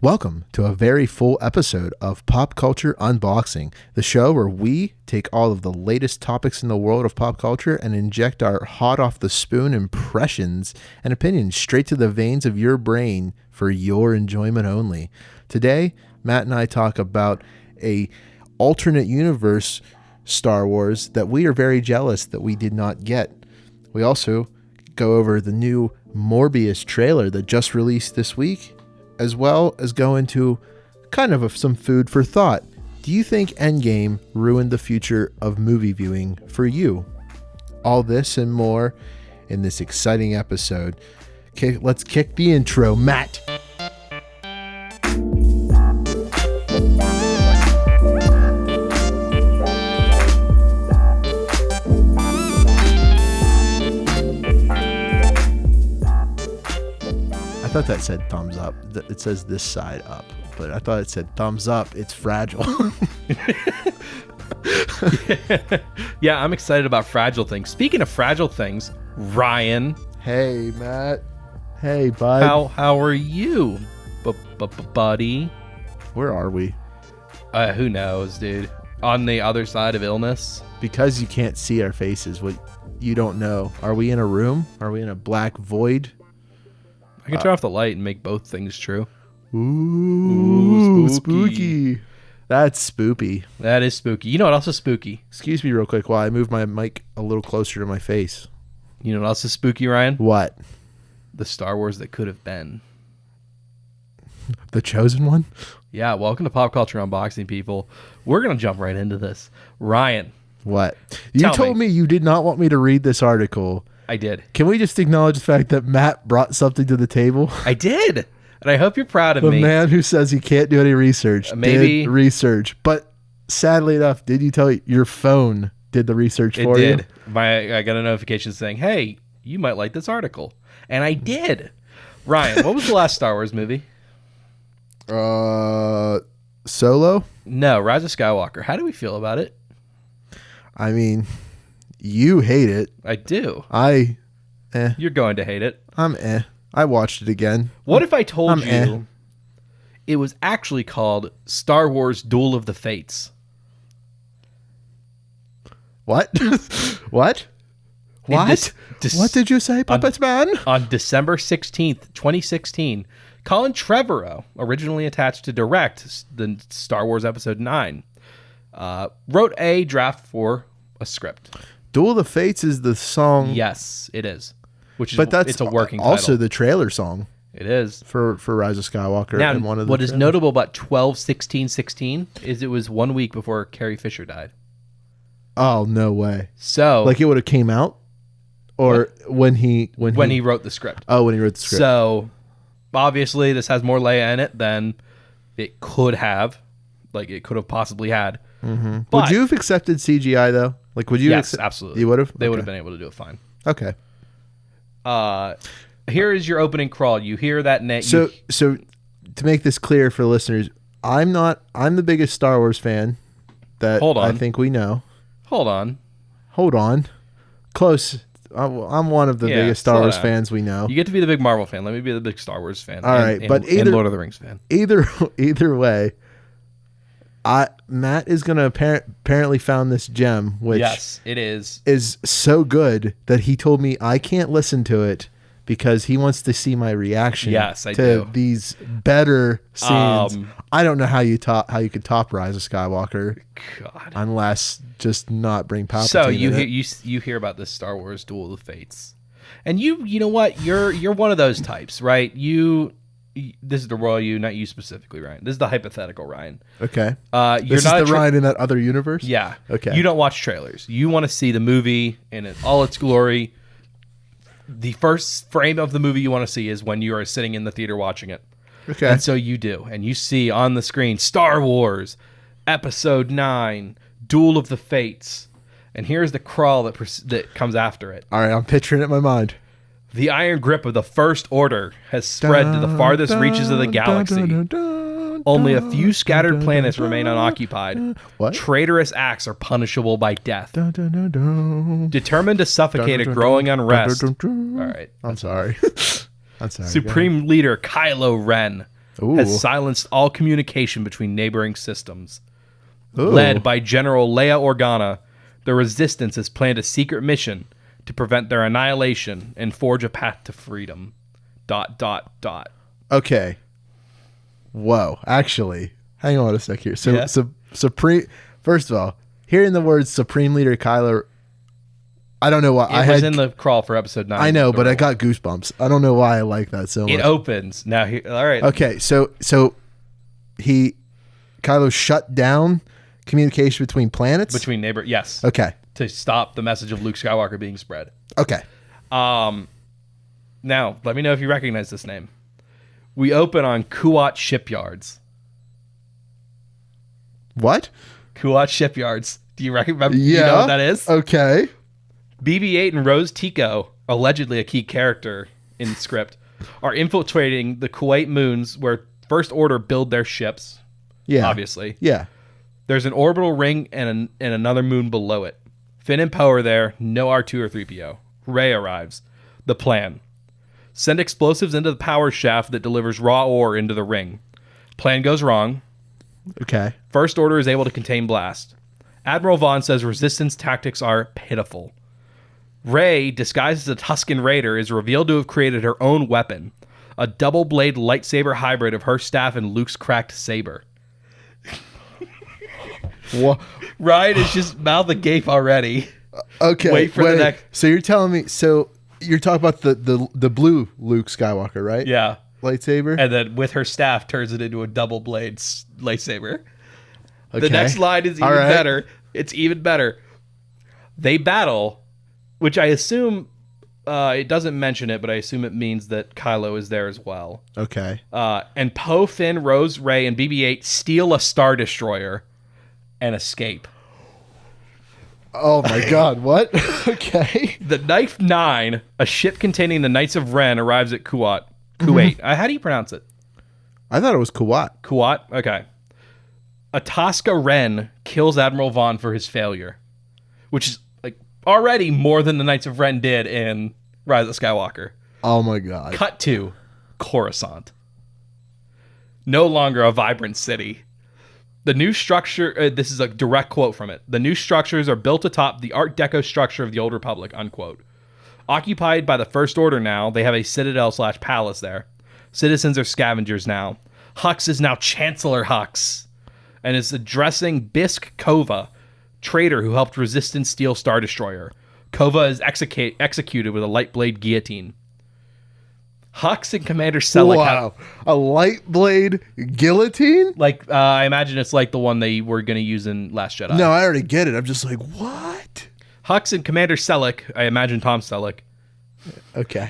Welcome to a very full episode of Pop Culture Unboxing, the show where we take all of the latest topics in the world of pop culture and inject our hot off the spoon impressions and opinions straight to the veins of your brain for your enjoyment only. Today, Matt and I talk about a alternate universe Star Wars that we are very jealous that we did not get. We also go over the new Morbius trailer that just released this week, as well as go into kind of some food for thought. Do you think Endgame ruined the future of movie viewing for you? All this and more in this exciting episode. Okay, let's kick the intro, Matt. I thought that said thumbs up. It says this side up, but I thought it said thumbs up. It's fragile. Yeah, I'm excited about fragile things. Speaking of fragile things, Ryan. Hey, Matt. Hey, bud. How are you, buddy? Where are we? Who knows, dude? On the other side of illness. Because you can't see our faces, what you don't know. Are we in a room? Are we in a black void? I can turn off the light and make both things true. Ooh, spooky. That's spoopy. That is spooky. You know what else is spooky? Excuse me real quick while I move my mic a little closer to my face. You know what else is spooky, Ryan? What? The Star Wars that could have been. The chosen one? Yeah, welcome to Pop Culture Unboxing, people. We're going to jump right into this. Ryan. What? You told me you did not want me to read this article. I did. Can we just acknowledge the fact that Matt brought something to the table? I did. And I hope you're proud of me. The man who says he can't do any research did research. But sadly enough, did you tell you your phone did the research for you? It did. I got a notification saying, hey, you might like this article. And I did. Ryan, what was the last Star Wars movie? Solo? No, Rise of Skywalker. How do we feel about it? I mean, you hate it. I do. You're going to hate it. I watched it again. What if I told you it was actually called Star Wars Duel of the Fates? What? What? What? What did you say, Puppet Man? On December 16th, 2016, Colin Trevorrow, originally attached to direct the Star Wars Episode 9, wrote a draft for a script. Duel of the Fates is the song. Yes, it is. It's a working also title. The trailer song. It is for Rise of Skywalker. Now, and what is notable about 12/16/16 is it was 1 week before Carrie Fisher died. Oh, no way! So, like it would have came out, or when he wrote the script. Oh, when he wrote the script. So, obviously, this has more Leia in it than it could have. Like it could have possibly had. Mm-hmm. Would you have accepted CGI though? Like, would you? Yes, absolutely. You would have. They would have been able to do it fine. Okay. Here is your opening crawl. You hear that net. So to make this clear for listeners, I'm the biggest Star Wars fan that I think we know. Hold on. Close. I'm one of the biggest Star Wars fans we know. You get to be the big Marvel fan. Let me be the big Star Wars fan. All right, but and Lord of the Rings fan. Either way, Matt is gonna apparently found this gem, which yes, it is so good that he told me I can't listen to it because he wants to see my reaction. Yes, I to do. These better scenes. I don't know how you could top Rise of Skywalker. God, unless just not bring Palpatine. So you hear about this Star Wars Duel of the Fates, and you know what? You're one of those types, right? This is the royal you, not you specifically, Ryan. This is the hypothetical Ryan. Okay. This is the Ryan in that other universe? Yeah. Okay. You don't watch trailers. You want to see the movie in all its glory. The first frame of the movie you want to see is when you are sitting in the theater watching it. Okay. And so you do. And you see on the screen Star Wars Episode 9, Duel of the Fates. And here's the crawl that comes after it. All right, I'm picturing it in my mind. The iron grip of the First Order has spread to the farthest reaches of the galaxy. Only a few scattered planets remain unoccupied. What? Traitorous acts are punishable by death. Determined to suffocate a growing unrest. All right. I'm sorry. I'm sorry. Supreme Leader Kylo Ren Ooh. has silenced all communication between neighboring systems. Ooh. Led by General Leia Organa, the Resistance has planned a secret mission to prevent their annihilation and forge a path to freedom. ... Okay. Whoa. Actually, hang on a sec here. So, Yeah. Supreme. First of all, hearing the words Supreme Leader Kylo, I don't know why It was in the crawl for episode 9. I know, but I got goosebumps. I don't know why I like that so much. It opens now. All right. Okay, so Kylo shut down communication between planets. Between neighbor, yes. Okay. To stop the message of Luke Skywalker being spread. Okay. Now, let me know if you recognize this name. We open on Kuat Shipyards. What? Kuat Shipyards. Do you remember? Yeah. You know what that is? Okay. BB-8 and Rose Tico, allegedly a key character in the script, are infiltrating the Kuwait moons where First Order build their ships. Yeah. Obviously. Yeah. There's an orbital ring and another moon below it. Finn and Poe are there. No R2 or 3PO. Rey arrives. The plan: send explosives into the power shaft that delivers raw ore into the ring. Plan goes wrong. Okay. First Order is able to contain blast. Admiral Vaughn says Resistance tactics are pitiful. Rey, disguised as a Tusken Raider, is revealed to have created her own weapon, a double-blade lightsaber hybrid of her staff and Luke's cracked saber. What? Ryan is just mouth agape already. Okay. Wait for the next. So you're telling me? So you're talking about the blue Luke Skywalker, right? Yeah. Lightsaber. And then with her staff turns it into a double blade lightsaber. Okay. The next line is even All right. better. It's even better. They battle, which I assume it doesn't mention it, but I assume it means that Kylo is there as well. Okay. And Poe, Finn, Rose, Rey, and BB-8 steal a Star Destroyer and escape. Oh my God! What? Okay. The Knife 9, a ship containing the Knights of Ren, arrives at Kuwait. How do you pronounce it? I thought it was Kuwait. Kuwait? Okay. Ataska Ren kills Admiral Vaughn for his failure, which is like already more than the Knights of Ren did in Rise of Skywalker. Oh my God. Cut to Coruscant. No longer a vibrant city. The new structure, this is a direct quote from it. The new structures are built atop the Art Deco structure of the Old Republic, unquote. Occupied by the First Order now, they have a citadel/palace there. Citizens are scavengers now. Hux is now Chancellor Hux and is addressing Bisk Kova, traitor who helped Resistance steal Star Destroyer. Kova is executed with a light blade guillotine. Hux and Commander Selleck Wow. A light blade guillotine? I imagine it's like the one they were going to use in Last Jedi. No, I already get it. I'm just like, what? Hux and Commander Selleck, I imagine Tom Selleck, Okay.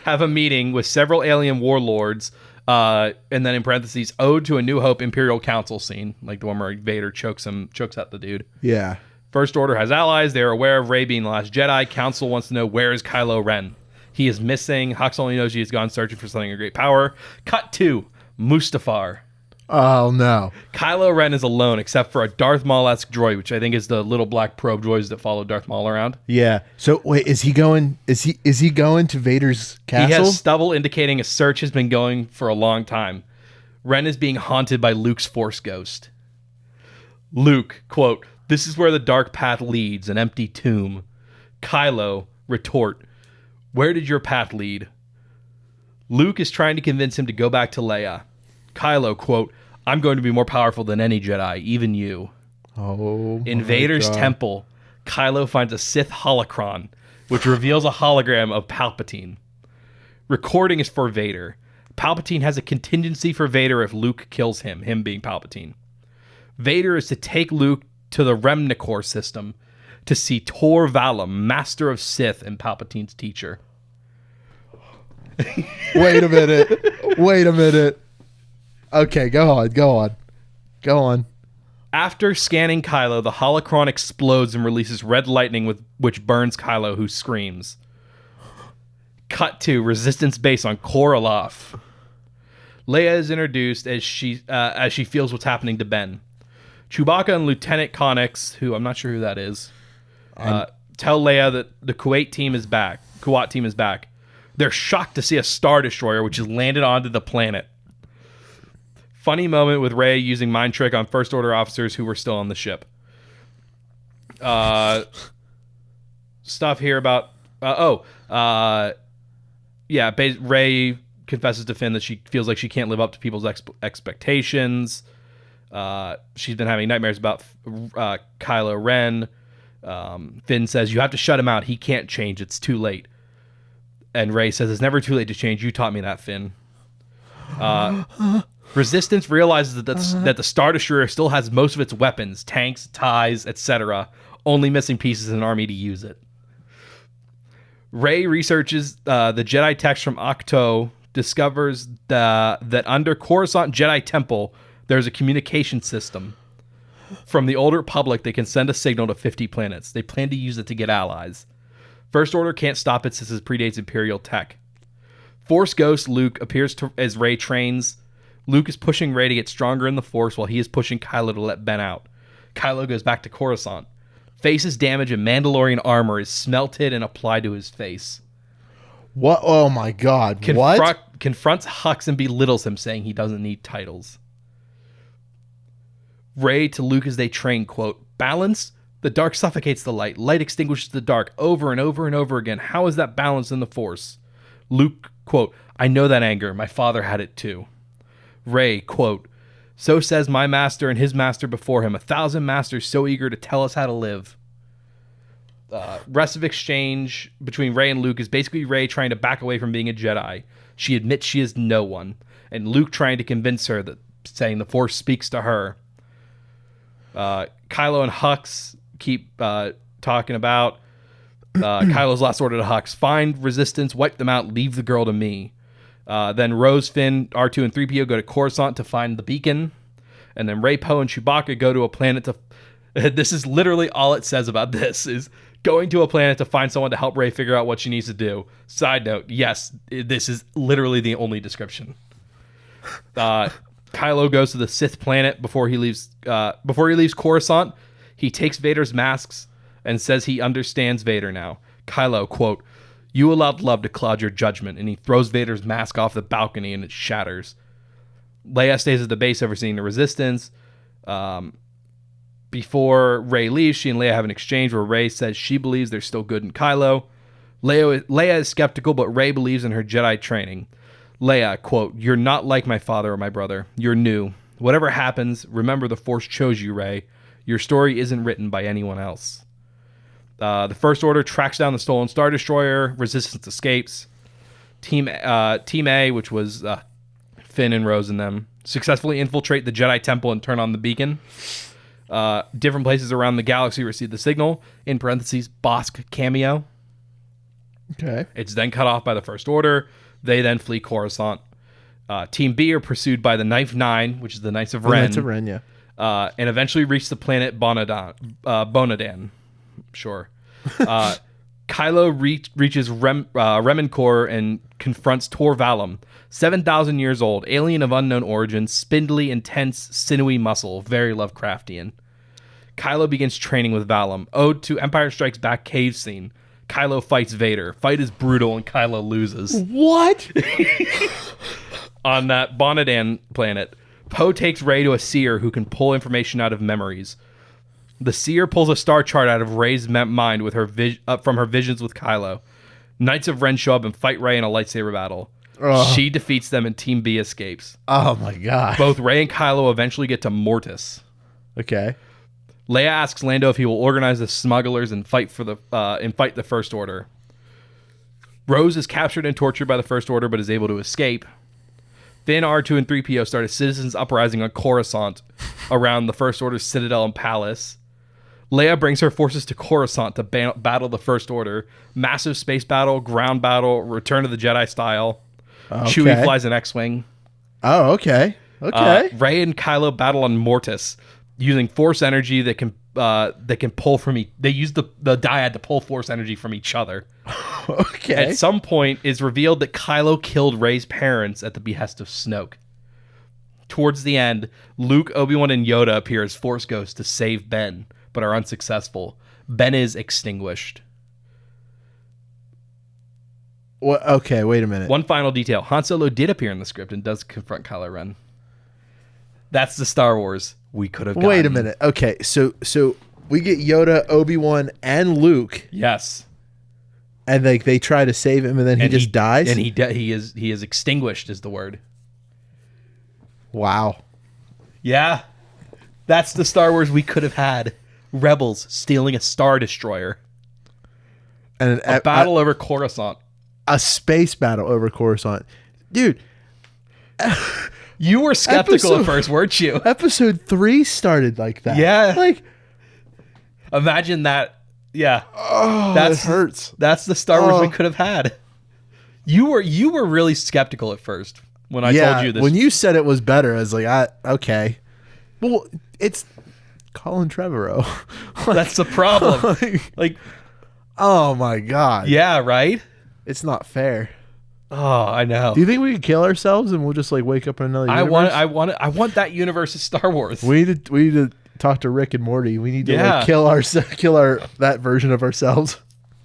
have a meeting with several alien warlords, and then in parentheses, ode to a New Hope Imperial Council scene, like the one where Vader chokes out the dude. Yeah. First Order has allies. They are aware of Rey being the last Jedi. Council wants to know, where is Kylo Ren? He is missing. Hux only knows he has gone searching for something of great power. Cut to Mustafar. Oh no. Kylo Ren is alone except for a Darth Maul-esque droid, which I think is the little black probe droids that follow Darth Maul around. Yeah. So wait, is he going to Vader's castle? He has stubble indicating a search has been going for a long time. Ren is being haunted by Luke's Force ghost. Luke, quote, "This is where the dark path leads, an empty tomb." Kylo, retort, "Where did your path lead?" Luke is trying to convince him to go back to Leia. Kylo, quote, "I'm going to be more powerful than any Jedi, even you." Oh. In my Vader's God. temple, Kylo finds a Sith holocron, which reveals a hologram of Palpatine. Recording is for Vader. Palpatine has a contingency for Vader if Luke kills him being Palpatine. Vader is to take Luke to the Remnicor system to see Tor Valum, Master of Sith and Palpatine's teacher. Wait a minute. Okay, go on. After scanning Kylo, the holocron explodes and releases red lightning which burns Kylo, who screams. Cut to Resistance base on Korolov. Leia is introduced as she feels what's happening to Ben. Chewbacca and Lieutenant Connix, who I'm not sure who that is, tell Leia that the Kuwait team is back. They're shocked to see a Star Destroyer which has landed onto the planet. Funny moment with Rey using mind trick on First Order officers who were still on the ship. Stuff here about... Rey confesses to Finn that she feels like she can't live up to people's expectations. She's been having nightmares about Kylo Ren. Finn says, you have to shut him out. He can't change. It's too late. And Rey says, it's never too late to change. You taught me that, Finn. Resistance realizes that the Star Destroyer still has most of its weapons, tanks, TIEs, etc., only missing pieces in an army to use it. Rey researches the Jedi text from Ahch-To, discovers that under Coruscant Jedi Temple, there's a communication system. From the Old Republic, they can send a signal to 50 planets. They plan to use it to get allies. First Order can't stop it since it predates Imperial tech. Force Ghost Luke appears as Rey trains. Luke is pushing Rey to get stronger in the Force while he is pushing Kylo to let Ben out. Kylo goes back to Coruscant. Faces damage and Mandalorian armor is smelted and applied to his face. What? Oh my God. What? Confronts Hux and belittles him, saying he doesn't need titles. Rey to Luke as they train, quote, balance? The dark suffocates the light. Light extinguishes the dark over and over and over again. How is that balance in the Force? Luke, quote, I know that anger. My father had it too. Rey, quote, so says my master and his master before him, 1,000 masters so eager to tell us how to live. Rest of exchange between Rey and Luke is basically Rey trying to back away from being a Jedi. She admits she is no one, and Luke trying to convince her that saying the Force speaks to her. Kylo and Hux keep talking about Kylo's last order to Hux: find Resistance, wipe them out, leave the girl to me. Then Rose, Finn, R2, and 3PO go to Coruscant to find the beacon. And then Rey, Poe, and Chewbacca go to a planet to... This is literally all it says about this, is going to a planet to find someone to help Rey figure out what she needs to do. Side note, yes, this is literally the only description. Kylo goes to the Sith planet before he leaves Coruscant. He takes Vader's masks and says he understands Vader now. Kylo, quote, you allowed love to cloud your judgment, and he throws Vader's mask off the balcony and it shatters. Leia stays at the base overseeing the Resistance. Before Rey leaves, she and Leia have an exchange where Rey says she believes there's still good in Kylo. Leia is skeptical, but Rey believes in her Jedi training. Leia, quote, you're not like my father or my brother. You're new. Whatever happens, remember the Force chose you, Rey. Your story isn't written by anyone else. The First Order tracks down the stolen Star Destroyer. Resistance escapes. Team A, which was Finn and Rose and them, successfully infiltrate the Jedi Temple and turn on the beacon. Different places around the galaxy receive the signal. In parentheses, Bosk cameo. Okay. It's then cut off by the First Order. They then flee Coruscant. Team B are pursued by the Knife Nine, which is the Knights of Ren. Knights of Ren, yeah. And eventually reach the planet Bonadan. Sure. Kylo reaches Remencore and confronts Tor Valum, 7,000 years old, alien of unknown origin, spindly, intense, sinewy muscle, very Lovecraftian. Kylo begins training with Valum. Ode to Empire Strikes Back cave scene. Kylo fights Vader. Fight is brutal and Kylo loses. What? On that Bonadan planet, Poe takes Rey to a seer who can pull information out of memories. The seer pulls a star chart out of Rey's mind with her from her visions with Kylo. Knights of Ren show up and fight Rey in a lightsaber battle. Ugh. She defeats them and Team B escapes. Oh my God. Both Rey and Kylo eventually get to Mortis. Okay. Leia asks Lando if he will organize the smugglers and fight the First Order. Rose is captured and tortured by the First Order but is able to escape. Finn, R2, and 3PO start a citizens' uprising on Coruscant around the First Order's citadel and palace. Leia brings her forces to Coruscant to battle the First Order. Massive space battle, ground battle, Return of the Jedi style. Okay. Chewie flies an X-Wing. Oh, okay. Okay. Rey and Kylo battle on Mortis using Force energy that can pull from They use the dyad to pull Force energy from each other. Okay. At some point, it's revealed that Kylo killed Rey's parents at the behest of Snoke. Towards the end, Luke, Obi-Wan, and Yoda appear as Force ghosts to save Ben, but are unsuccessful. Ben is extinguished. Well, okay, wait a minute. One final detail. Han Solo did appear in the script and does confront Kylo Ren. That's the Star Wars we could have gotten. Wait a minute. Okay, so we get Yoda, Obi-Wan, and Luke, Yes. and they try to save him, and then he just dies. And he is extinguished is the word. Wow. Yeah. That's the Star Wars we could have had. Rebels stealing a Star Destroyer. And A battle over Coruscant. a space battle over Coruscant. Dude, You were skeptical at first, weren't you? episode 3 started like that. Yeah. Like, Imagine that. Yeah. oh, that hurts. That's the Star Wars we Oh. could have had. You were really skeptical at first when I told you this. When you said it was better, I was like, okay. Well, it's Colin Trevorrow. That's the problem. Like, oh my God. yeah, right? It's not fair. Oh, I know. Do you think we could kill ourselves and we'll just like wake up in another universe? I want that universe of Star Wars. We need to talk to Rick and Morty. We need to Yeah. like, kill our that version of ourselves.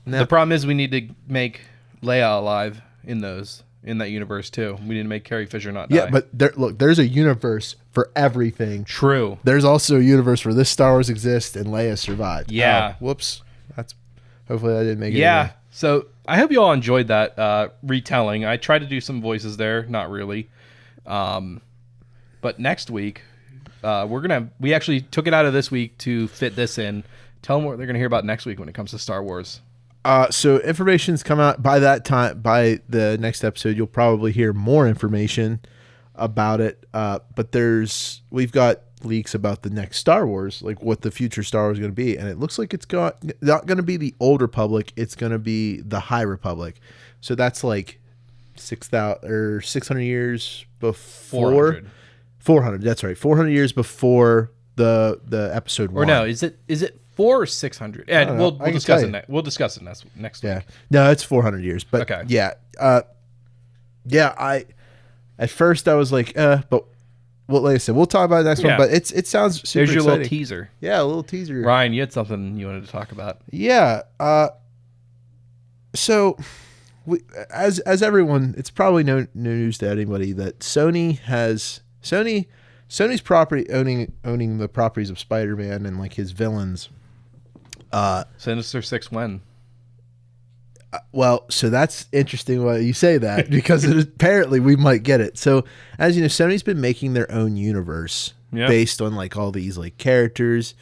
No. The problem is we need to make Leia alive in that universe too. We need to make Carrie Fisher not die. Yeah, but there's a universe for everything. True. There's also a universe where this Star Wars exists and Leia survived. Yeah. Oh, whoops. Hopefully I didn't make it. Yeah. So I hope you all enjoyed that retelling. I tried to do some voices there, not really. But next week, we actually took it out of this week to fit this in. Tell them what they're gonna hear about next week when it comes to Star Wars. So information's come out by that time. By the next episode, you'll probably hear more information about it. But we've got leaks about the next Star Wars, like what the future Star Wars is going to be, and it looks like it's not going to be the Old Republic. It's going to be the High Republic. So that's like 6,000 or 600 years before 400. That's right, 400 years before the episode 1. Or no, is it 4 or 600? And we'll discuss it. We'll discuss it next week. Yeah, no, it's 400 years. But okay, yeah, I at first I was like, but. Well, like I said, we'll talk about the next one, but it sounds super There's your exciting. little teaser. Yeah, a little teaser. Ryan, you had something you wanted to talk about. Yeah. So, as everyone, it's probably no news to anybody that Sony's property owning the properties of Spider-Man and like his villains. Sinister Six when? Well, so that's interesting why you say that because apparently we might get it. So, as you know, Sony's been making their own universe based on like all these like characters,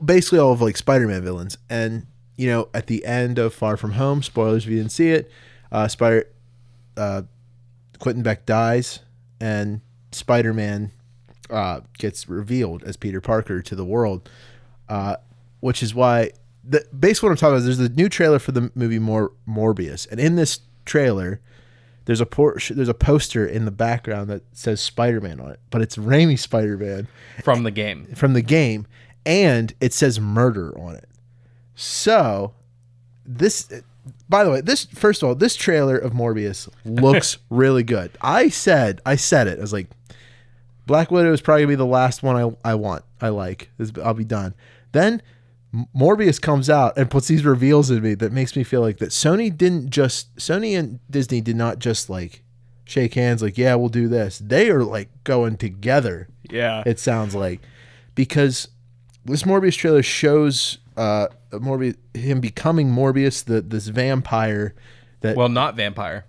basically all of like Spider-Man villains. And you know, at the end of Far From Home, spoilers if you didn't see it, Quentin Beck dies, and Spider-Man gets revealed as Peter Parker to the world, which is why. Basically what I'm talking about is there's a new trailer for the movie Morbius, and in this trailer there's a poster in the background that says Spider-Man on it, but it's Raimi Spider-Man from the game, and it says murder on it. So this, by the way, first of all, this trailer of Morbius looks really good. I said it. I was like, Black Widow is probably gonna be the last one I like. I'll be done. Then Morbius comes out and puts these reveals in me that makes me feel like that Sony and Disney did not just like shake hands like, yeah, we'll do this. They are like going together. Yeah. It sounds like, because this Morbius trailer shows him becoming Morbius, this vampire that, well, not vampire.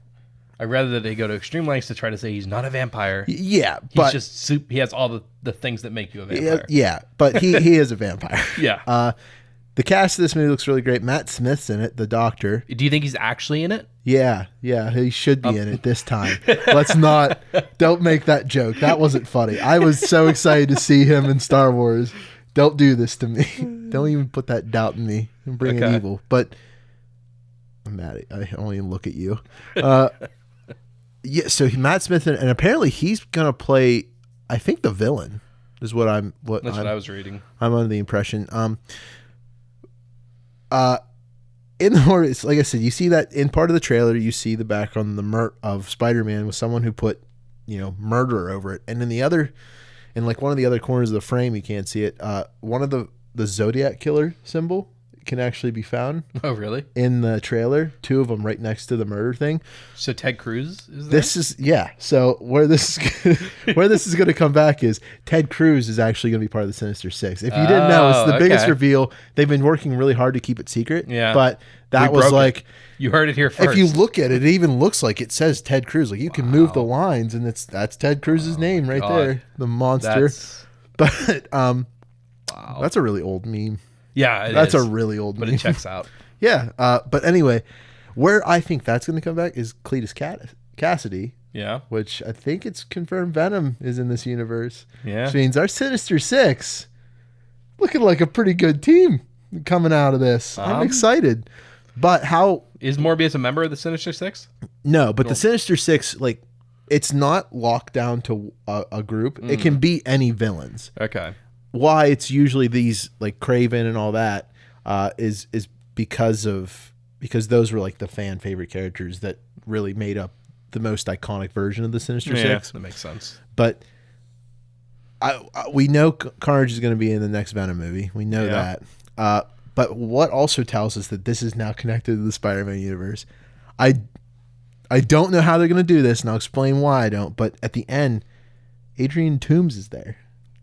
I'd rather that they go to extreme lengths to try to say he's not a vampire. Yeah, but he has all the things that make you a vampire. Yeah, but he is a vampire. Yeah. The cast of this movie looks really great. Matt Smith's in it, the Doctor. Do you think he's actually in it? Yeah, he should be in it this time. Don't make that joke. That wasn't funny. I was so excited to see him in Star Wars. Don't do this to me. Don't even put that doubt in me and bring in evil. But Matt, I only look at you. Yeah, so Matt Smith, and apparently he's gonna play, I think, the villain. Is what I was reading. I'm under the impression. In the Morbius, like I said, you see that in part of the trailer, you see the background of Spider-Man with someone who put, murder over it, and in like one of the other corners of the frame, you can't see it. One of the Zodiac killer symbol can actually be found Oh, really? in the trailer. 2 of them right next to the murder thing. So Ted Cruz is there? This is So where this is going to come back is Ted Cruz is actually going to be part of the Sinister Six. If you didn't know, it's the biggest reveal. They've been working really hard to keep it secret. Yeah, but that was like you heard it here first. If you look at it, it even looks like it says Ted Cruz. Like you can move the lines, and that's Ted Cruz's name right there, the monster. But that's a really old meme. Yeah, that's a really old meme. But it checks out. Yeah, but anyway, where I think that's going to come back is Cletus Cassidy. Yeah, which I think it's confirmed Venom is in this universe. Yeah, which means our Sinister Six looking like a pretty good team coming out of this. I'm excited. But how is Morbius a member of the Sinister Six? No, but the Sinister Six, like, it's not locked down to a group. It can be any villains. Okay. Why it's usually these like Kraven and all that is because those were like the fan favorite characters that really made up the most iconic version of the Sinister Six. That makes sense. But we know Carnage is going to be in the next Venom movie. We know that. But what also tells us that this is now connected to the Spider-Man universe. I don't know how they're going to do this, and I'll explain why I don't. But at the end, Adrian Toomes is there.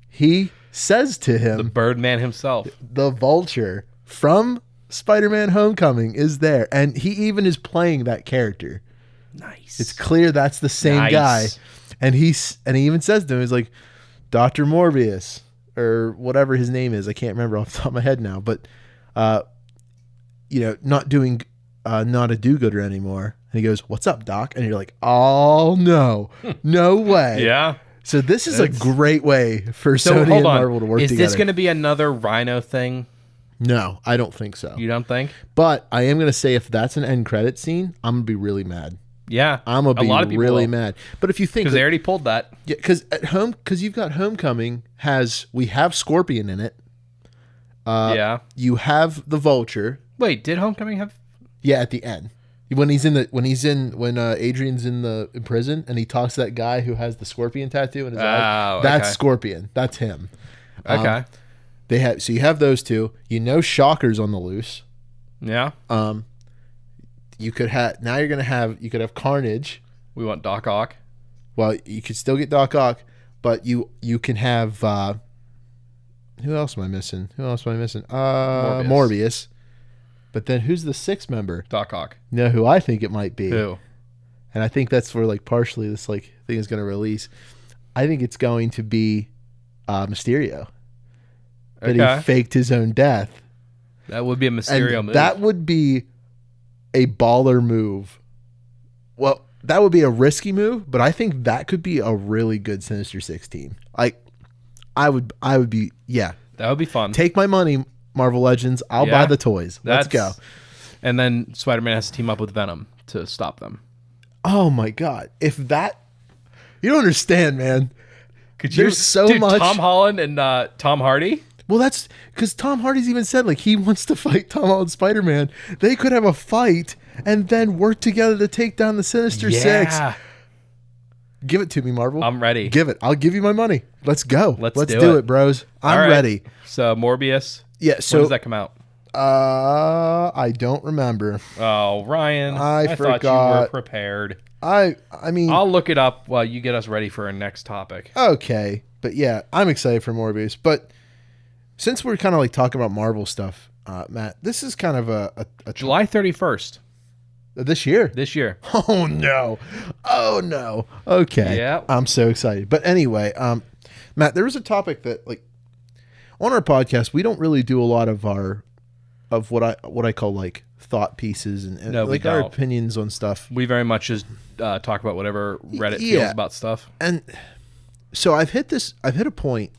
He says to him, the Birdman himself, the Vulture from Spider-Man Homecoming is there, and he even is playing that character. Nice. It's clear that's the same guy, and he even says to him, he's like, Dr. Morbius or whatever his name is. I can't remember off the top of my head now, but not doing not a do-gooder anymore. And he goes, "What's up, Doc?" And you're like, "Oh no, no way!" Yeah. So this is a great way for Sony and Marvel to work together. Is this going to be another Rhino thing? No, I don't think so. You don't think? But I am going to say if that's an end credit scene, I'm going to be really mad. Yeah, I'm going to be really mad. But if you think, because they already pulled that, yeah, because you've got Homecoming we have Scorpion in it. You have the Vulture. Wait, did Homecoming have? Yeah, at the end. When Adrian's in prison and he talks to that guy who has the scorpion tattoo in his eye, that's Scorpion. That's him. Okay. So you have those two. Shocker's on the loose. Yeah. You could have Carnage. We want Doc Ock. Well, you could still get Doc Ock, but you can have who else am I missing? Morbius. But then who's the sixth member? Doc Ock. You know who I think it might be? Who? And I think that's where partially this thing is going to release. I think it's going to be Mysterio. That he faked his own death. That would be a Mysterio move. That would be a baller move. Well, that would be a risky move, but I think that could be a really good Sinister Six team. I would be, yeah. That would be fun. Take my money, Marvel Legends. I'll buy the toys. Let's go. And then Spider-Man has to team up with Venom to stop them. Oh my God. You don't understand, man. There's so much. Tom Holland and Tom Hardy? Well, that's because Tom Hardy's even said he wants to fight Tom Holland Spider-Man. They could have a fight and then work together to take down the Sinister Six. Give it to me, Marvel. I'm ready. Give it. I'll give you my money. Let's go. Let's do it, bros. I'm ready. So Morbius. Yeah. So when does that come out? I don't remember. Oh, Ryan. I forgot. Thought you were prepared. I mean, I'll look it up while you get us ready for our next topic. Okay. But yeah, I'm excited for Morbius. But since we're kind of talking about Marvel stuff, Matt, this is kind of a July 31st. This year? This year. Oh no. Okay. Yeah. I'm so excited. But anyway, Matt, there was a topic that on our podcast, we don't really do a lot of what I call thought pieces and our opinions on stuff. We very much just talk about whatever Reddit feels about stuff. And so I've hit a point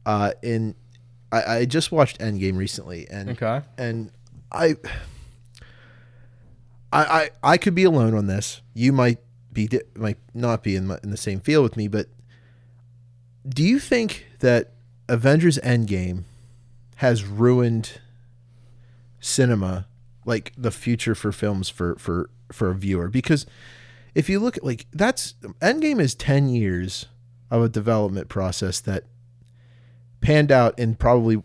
I just watched Endgame recently and I could be alone on this. You might not be in the same field with me, but do you think that Avengers Endgame has ruined cinema, the future for films for a viewer? Because if you look at Endgame is 10 years of a development process that panned out in probably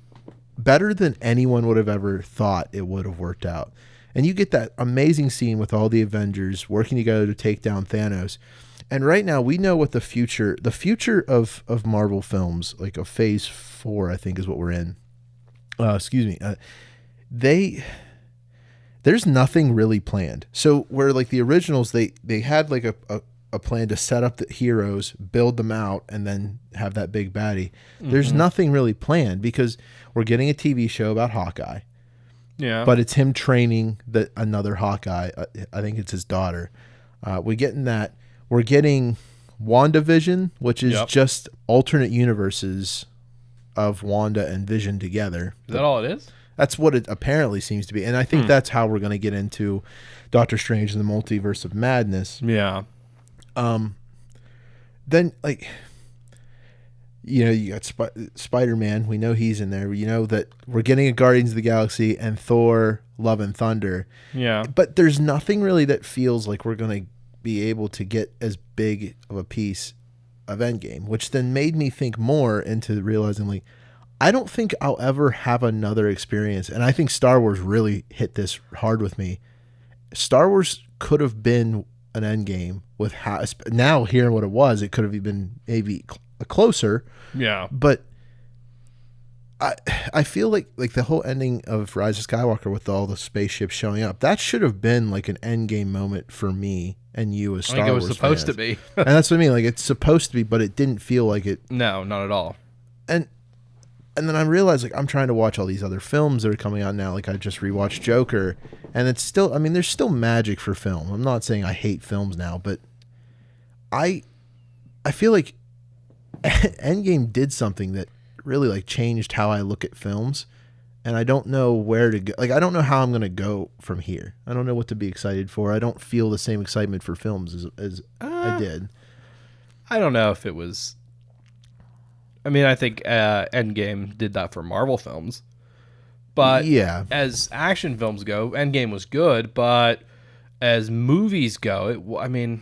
better than anyone would have ever thought it would have worked out. And you get that amazing scene with all the Avengers working together to take down Thanos. And right now we know what the future of Marvel films, like a phase 4, I think is what we're in. There's nothing really planned. So where like the originals, they had like a plan to set up the heroes, build them out, and then have that big baddie. There's nothing really planned because we're getting a TV show about Hawkeye. Yeah. But it's him training another Hawkeye. I think it's his daughter. We're getting that. We're getting WandaVision, which is just alternate universes of Wanda and Vision together. Is that all it is? That's what it apparently seems to be. And I think that's how we're going to get into Doctor Strange and the Multiverse of Madness. Yeah. Then, like, you know, you got Spider-Man. We know he's in there. You know that we're getting a Guardians of the Galaxy and Thor, Love and Thunder. Yeah. But there's nothing really that feels like we're going to be able to get as big of a piece of Endgame, which then made me think more into realizing, like, I don't think I'll ever have another experience. And I think Star Wars really hit this hard with me. Star Wars could have been an Endgame with how, now hearing what it was, it could have been maybe closer. Yeah. But I feel like the whole ending of Rise of Skywalker with all the spaceships showing up, that should have been like an Endgame moment for me and you as Star Wars. I think it was supposed to be. And that's what I mean. Like, it's supposed to be, but it didn't feel like it. No, not at all. And then I realized, like, I'm trying to watch all these other films that are coming out now. Like, I just rewatched Joker, and it's still, I mean, there's still magic for film. I'm not saying I hate films now, but I feel like Endgame did something that really, like, changed how I look at films, and I don't know where to go. Like, I don't know how I'm going to go from here. I don't know what to be excited for. I don't feel the same excitement for films as I did. I don't know if it was... I mean, I think Endgame did that for Marvel films. But yeah, as action films go, Endgame was good. But as movies go, I mean,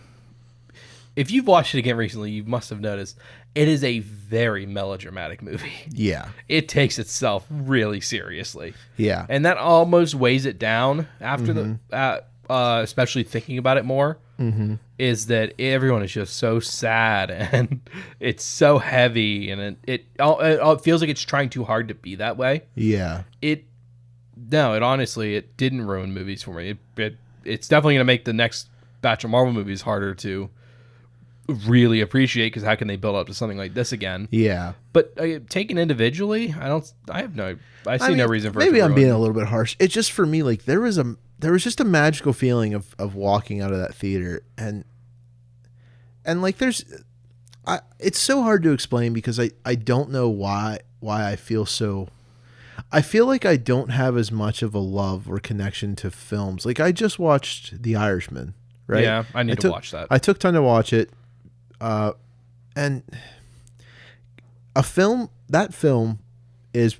if you've watched it again recently, you must have noticed it is a very melodramatic movie. Yeah. It takes itself really seriously. Yeah. And that almost weighs it down after especially thinking about it more. Mm-hmm. Is that everyone is just so sad and it's so heavy and it feels like it's trying too hard to be that way. Yeah. It honestly, it didn't ruin movies for me. It's definitely going to make the next batch of Marvel movies harder to really appreciate because how can they build up to something like this again? Yeah. But taken individually, I see no reason for maybe it to I'm ruin. being a little bit harsh. It's just for me, like, there was just a magical feeling of walking out of that theater and like it's so hard to explain because I don't know why I feel so. I feel like I don't have as much of a love or connection to films. Like, I just watched The Irishman, right? Yeah, I need to watch that. I took time to watch it, and that film is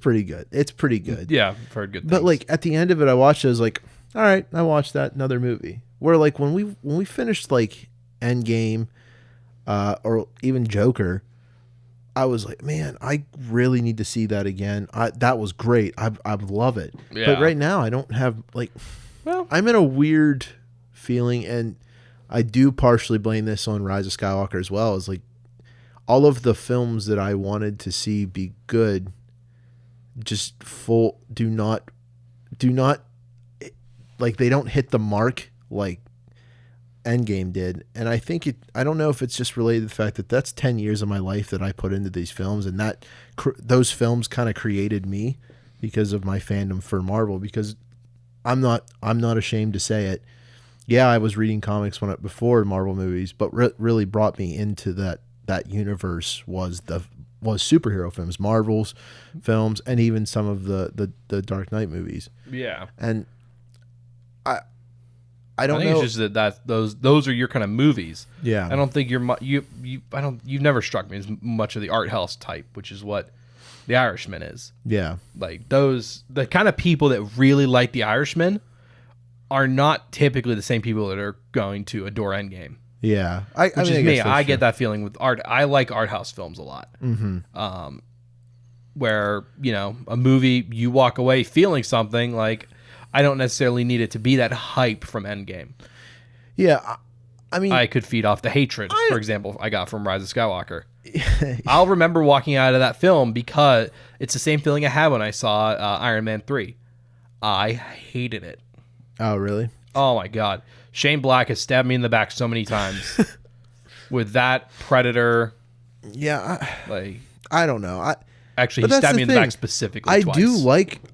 pretty good. It's pretty good. Yeah, I've heard good things. But like at the end of it, I watched it. I was like, all right, I watched that, another movie. Where like when we finished like Endgame, or even Joker, I was like, man, I really need to see that again. That was great. I love it. Yeah. But right now, I don't have like. Well, I'm in a weird feeling, and I do partially blame this on Rise of Skywalker as well. Is like all of the films that I wanted to see be good, just do not like they don't hit the mark like Endgame did. And I think I don't know if it's just related to the fact that that's 10 years of my life that I put into these films, and that those films kind of created me because of my fandom for Marvel. Because I'm not ashamed to say it. Yeah, I was reading comics before Marvel movies, but really brought me into that universe was superhero films, Marvel's films, and even some of the Dark Knight movies. Yeah. And I don't know. It's just that those are your kind of movies. Yeah. I don't think you've never struck me as much of the art house type, which is what The Irishman is. Yeah. Like the kind of people that really like The Irishman are not typically the same people that are going to adore Endgame. Yeah. I get that feeling with art. I like art house films a lot. Mm-hmm. where, you know, a movie, you walk away feeling something. Like, I don't necessarily need it to be that hype from Endgame. Yeah, I mean, I could feed off the hatred, for example, I got from Rise of Skywalker. I'll remember walking out of that film because it's the same feeling I had when I saw Iron Man 3. I hated it. Oh, really? Oh, my God. Shane Black has stabbed me in the back so many times with that Predator. Yeah, I don't know. Actually, he stabbed me in the back specifically twice.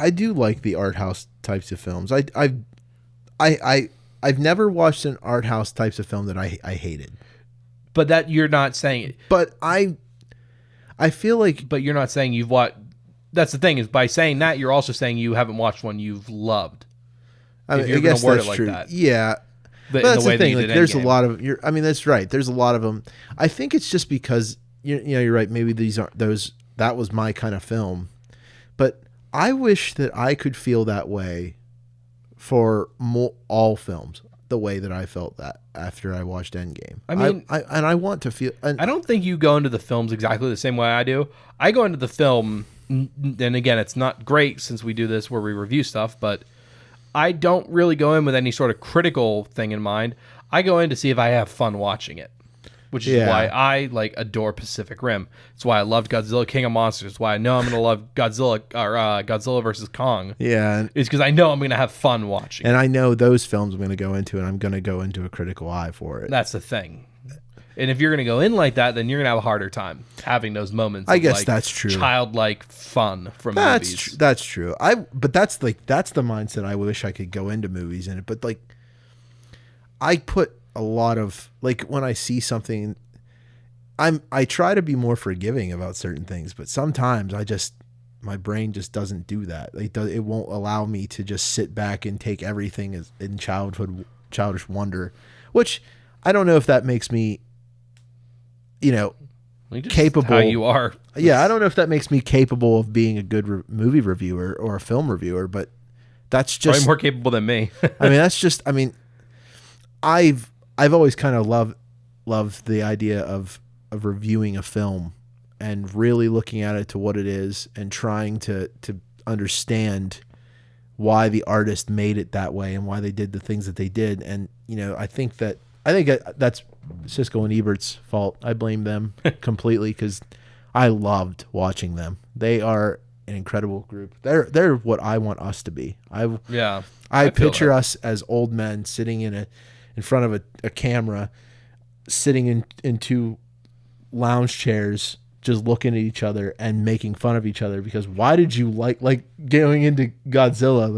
I do like the art house types of films. I've never watched an art house types of film that I hated. But that you're not saying it. But I feel like. But you're not saying you've watched. That's the thing, is by saying that, you're also saying you haven't watched one you've loved. I mean, I guess that's true. Like that. Yeah. But that's the thing. Like, there's a lot of. I mean, that's right. There's a lot of them. I think it's just because you're right. Maybe these aren't those. That was my kind of film, but I wish that I could feel that way for all films, the way that I felt that after I watched Endgame. I mean, I want to feel. I don't think you go into the films exactly the same way I do. I go into the film, and again, it's not great since we do this where we review stuff, but I don't really go in with any sort of critical thing in mind. I go in to see if I have fun watching it, which is why I adore Pacific Rim. It's why I loved Godzilla King of Monsters. It's why I know I'm going to love Godzilla versus Kong. Yeah. It's because I know I'm going to have fun watching and I know those films I'm going to go into, and I'm going to go into a critical eye for it. That's the thing. And if you're going to go in like that, then you're going to have a harder time having those moments. I guess that's true. Childlike fun from movies. That's true. But that's the mindset I wish I could go into movies in it. But I put a lot of when I see something, I try to be more forgiving about certain things, but sometimes my brain just doesn't do that. It won't allow me to just sit back and take everything as in childish wonder, which I don't know if that makes me, capable. How you are. Yeah, I don't know if that makes me capable of being a good movie reviewer or a film reviewer, but that's just probably more capable than me. I mean, that's just. I mean, I've always kind of loved the idea of reviewing a film and really looking at it to what it is and trying to understand why the artist made it that way and why they did the things that they did. And I think that's Siskel and Ebert's fault. I blame them completely because I loved watching them. They are an incredible group. They're what I want us to be. I picture us as old men sitting in front of a camera, sitting in two lounge chairs, just looking at each other and making fun of each other because why did you like going into Godzilla?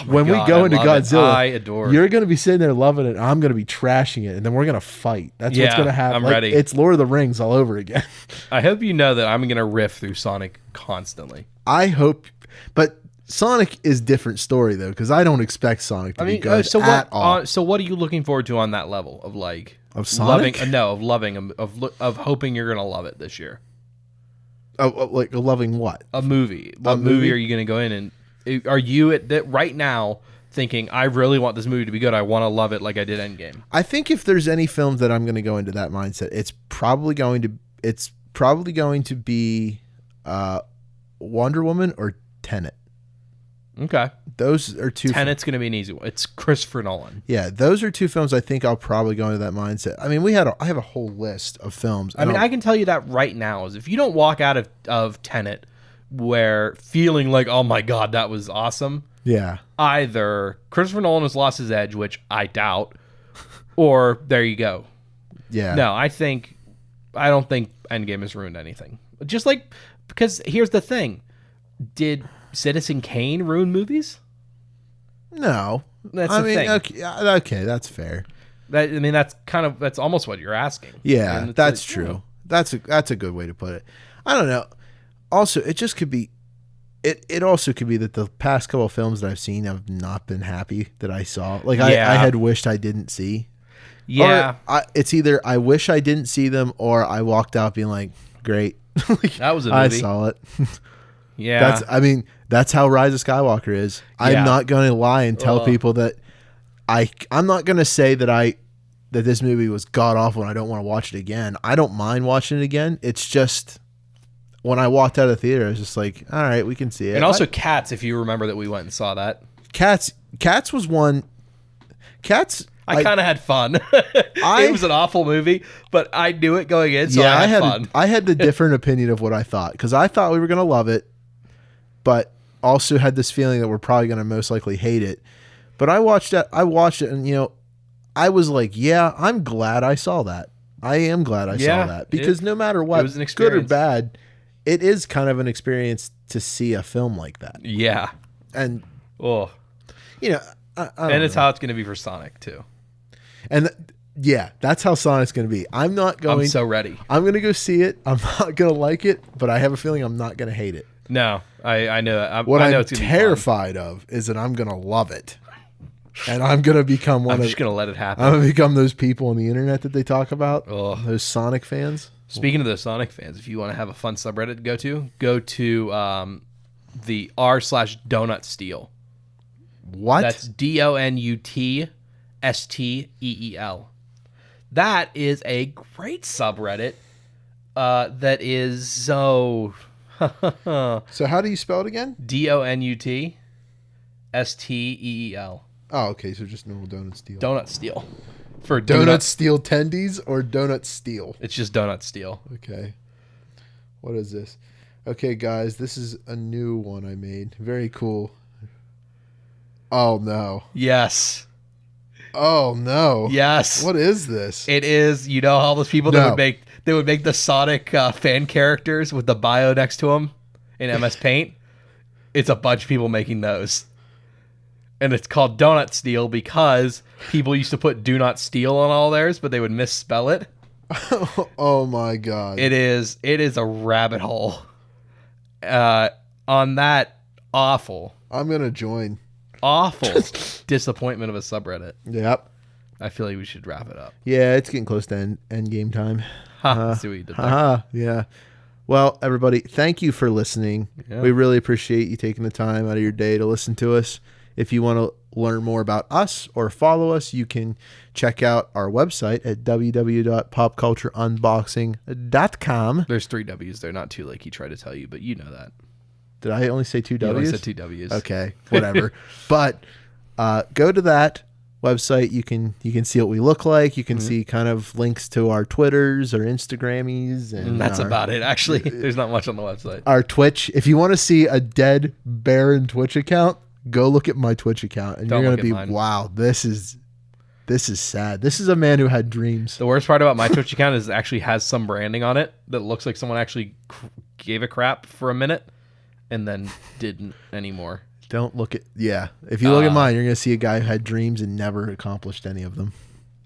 When we go into Godzilla, you're going to be sitting there loving it. I'm going to be trashing it, and then we're going to fight. That's what's going to happen. I'm ready. It's Lord of the Rings all over again. I hope you know that I'm going to riff through Sonic constantly. I hope, but Sonic is a different story though, because I don't expect Sonic to be good at all. So what are you looking forward to on that level of Sonic? Of hoping you're gonna love it this year. Oh, loving what? A movie. What movie are you gonna go in and are you at that right now thinking I really want this movie to be good? I want to love it like I did Endgame. I think if there's any films that I'm gonna go into that mindset, it's probably going to be Wonder Woman or Tenet. Okay. Those are two. Tenet's going to be an easy one. It's Christopher Nolan. Yeah, those are two films I think I'll probably go into that mindset. I mean, I have a whole list of films. I can tell you that right now is if you don't walk out of Tenet where feeling like, oh my God, that was awesome. Yeah. Either Christopher Nolan has lost his edge, which I doubt, or there you go. Yeah. No, I don't think Endgame has ruined anything. Because here's the thing. Did Citizen Kane ruin movies? No, that's the thing. Okay, that's fair. That's almost what you're asking. Yeah, that's true. That's a good way to put it. I don't know. Also, it just could be. It also could be that the past couple of films that I've seen have not been happy that I saw. I had wished I didn't see. Yeah, it's either I wish I didn't see them or I walked out being like, great. That was a movie. I saw it. Yeah. That's how Rise of Skywalker is. I'm not going to lie and tell people that I'm not going to say that this movie was god awful and I don't want to watch it again. I don't mind watching it again. It's just when I walked out of the theater, I was just like, all right, we can see it. And also Cats, if you remember that we went and saw that. Cats was one. Cats. I kind of had fun. It was an awful movie, but I knew it going in, so I had fun. I had the different opinion of what I thought, because I thought we were going to love it, but also had this feeling that we're probably going to most likely hate it. But I watched it, and I was like, yeah, I'm glad I saw that. I am glad I saw that, because no matter what, good or bad, it is kind of an experience to see a film like that. Yeah. And, I don't know. It's how it's going to be for Sonic, too. And that's how Sonic's going to be. I'm so ready. I'm going to go see it. I'm not going to like it, but I have a feeling I'm not going to hate it. No, I know. What I know I'm it's gonna terrified of is that I'm going to love it. And I'm going to become I'm just going to let it happen. I'm going to become those people on the internet that they talk about. Ugh. Those Sonic fans. Speaking of those Sonic fans, if you want to have a fun subreddit to go to the r/Donut Steal. What? That's DONUTSTEEL. That is a great subreddit. That is so. So how do you spell it again? DONUTSTEEL. Oh, okay. So just normal Donut Steal. Donut Steal. For Donut Steal tendies or Donut Steal? It's just Donut Steal. Okay. What is this? Okay, guys, this is a new one I made. Very cool. Oh, no. Yes. Oh, no. Yes. What is this? It is, all those people that would make the Sonic fan characters with the bio next to them in MS Paint. It's a bunch of people making those. And it's called Donut Steal because people used to put Do Not Steal on all theirs, but they would misspell it. Oh my God. It is a rabbit hole. On that awful. I'm going to join. Awful disappointment of a subreddit. Yep. I feel like we should wrap it up. Yeah, it's getting close to Endgame time. See what you did there. Yeah. Well, everybody, thank you for listening. Yeah. We really appreciate you taking the time out of your day to listen to us. If you want to learn more about us or follow us, you can check out our website at www.popcultureunboxing.com. There's 3 W's there, not 2 like he tried to tell you, but you know that. Did I only say 2 W's? You only said 2 W's. Okay, whatever. But go to that website. You can see what we look like. You can see kind of links to our Twitters or Instagrammies. And that's about it. Actually, there's not much on the website. Our Twitch. If you want to see a dead, barren Twitch account, go look at my Twitch account. And you're going to be, wow, this is sad. This is a man who had dreams. The worst part about my Twitch account is it actually has some branding on it that looks like someone actually gave a crap for a minute and then didn't anymore. Don't look at... Yeah. If you look at mine, you're going to see a guy who had dreams and never accomplished any of them.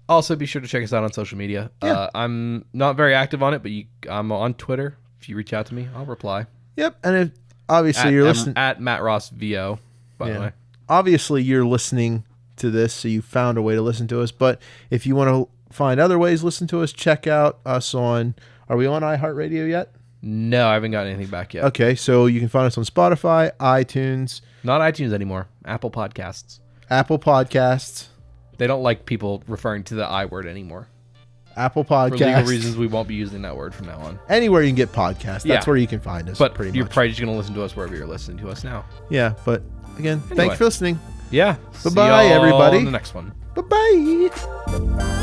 Also, be sure to check us out on social media. Yeah. I'm not very active on it, but I'm on Twitter. If you reach out to me, I'll reply. Yep. And if obviously you're listening... At Matt Ross VO, by the way. Obviously, you're listening to this, so you found a way to listen to us. But if you want to find other ways to listen to us, check out us on... Are we on iHeartRadio yet? No, I haven't got anything back yet. Okay, so you can find us on Spotify, iTunes... Not iTunes anymore. Apple Podcasts. Apple Podcasts. They don't like people referring to the I word anymore. Apple Podcasts. For legal reasons, we won't be using that word from now on. Anywhere you can get podcasts. That's where you can find us. But you're probably just going to listen to us wherever you're listening to us now. Yeah, but again, thanks for listening. Yeah. Bye-bye, everybody. On the next one. Bye-bye.